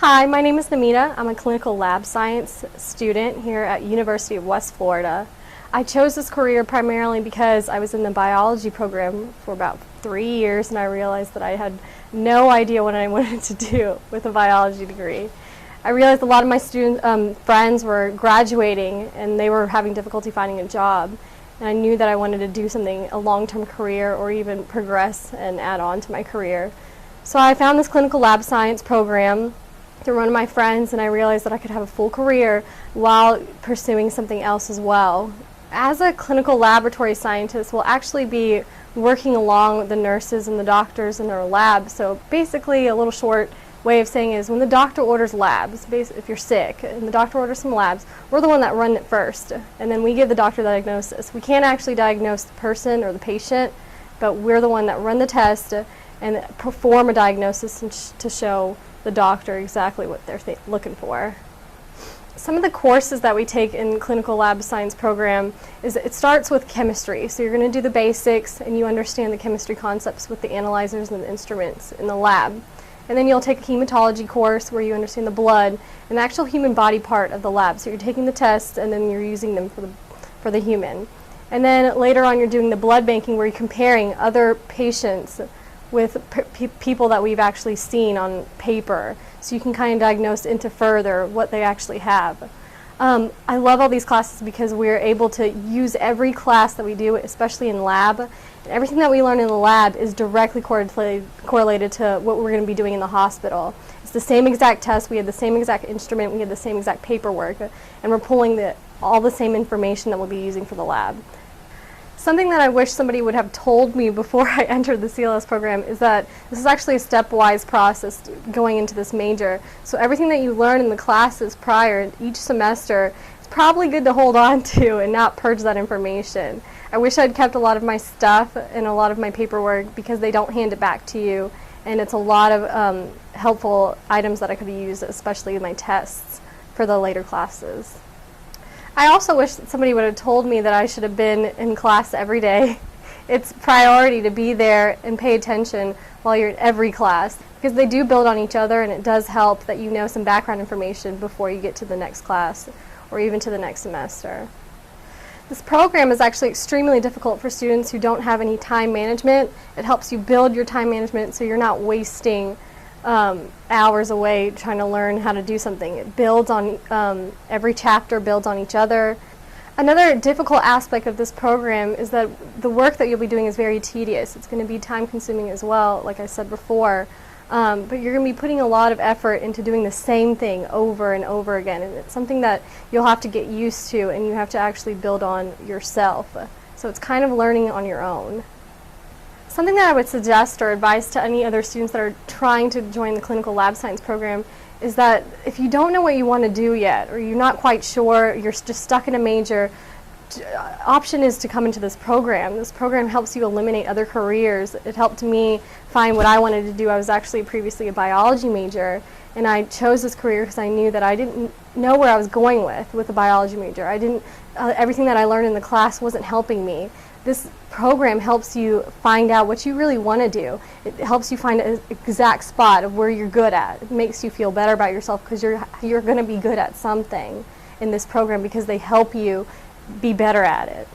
Hi, my name is Namita. I'm a clinical lab science student here at University of West Florida. I chose this career primarily because I was in the biology program for about 3 years and I realized that I had no idea what I wanted to do with a biology degree. I realized a lot of my friends were graduating and they were having difficulty finding a job. And I knew that I wanted to do something, a long-term career, or even progress and add on to my career. So I found this clinical lab science program through one of my friends, and I realized that I could have a full career while pursuing something else as well. As a clinical laboratory scientist, we'll actually be working along with the nurses and the doctors in their labs. So basically, a little short way of saying is when the doctor orders labs, if you're sick and the doctor orders some labs, we're the one that run it first, and then we give the doctor the diagnosis. We can't actually diagnose the person or the patient, but we're the one that run the test and perform a diagnosis to show the doctor exactly what they're looking for. Some of the courses that we take in clinical lab science program is it starts with chemistry. So you're going to do the basics and you understand the chemistry concepts with the analyzers and the instruments in the lab. And then you'll take a hematology course where you understand the blood and the actual human body part of the lab. So you're taking the tests and then you're using them for the human. And then later on you're doing the blood banking where you're comparing other patients with people that we've actually seen on paper, so you can kind of diagnose into further what they actually have. I love all these classes because we're able to use every class that we do, especially in lab, and everything that we learn in the lab is directly correlated to what we're going to be doing in the hospital. It's the same exact test, we have the same exact instrument, we have the same exact paperwork, and we're pulling all the same information that we'll be using for the lab. Something that I wish somebody would have told me before I entered the CLS program is that this is actually a stepwise process going into this major. So everything that you learn in the classes prior, each semester, it's probably good to hold on to and not purge that information. I wish I'd kept a lot of my stuff and a lot of my paperwork because they don't hand it back to you, and it's a lot of helpful items that I could have used, especially in my tests for the later classes. I also wish that somebody would have told me that I should have been in class every day. It's priority to be there and pay attention while you're in every class because they do build on each other, and it does help that you know some background information before you get to the next class or even to the next semester. This program is actually extremely difficult for students who don't have any time management. It helps you build your time management so you're not wasting hours away trying to learn how to do something. It builds on, every chapter builds on each other. Another difficult aspect of this program is that the work that you'll be doing is very tedious. It's going to be time consuming as well, like I said before, but you're going to be putting a lot of effort into doing the same thing over and over again, and it's something that you'll have to get used to and you have to actually build on yourself. So it's kind of learning on your own. Something that I would suggest or advise to any other students that are trying to join the clinical lab science program is that if you don't know what you want to do yet, or you're not quite sure, you're just stuck in a major, option is to come into this program. This program helps you eliminate other careers. It helped me find what I wanted to do. I was actually previously a biology major, and I chose this career because I knew that I didn't know where I was going with a biology major. Everything that I learned in the class wasn't helping me. This program helps you find out what you really want to do. It helps you find an exact spot of where you're good at. It makes you feel better about yourself because you're going to be good at something in this program because they help you be better at it.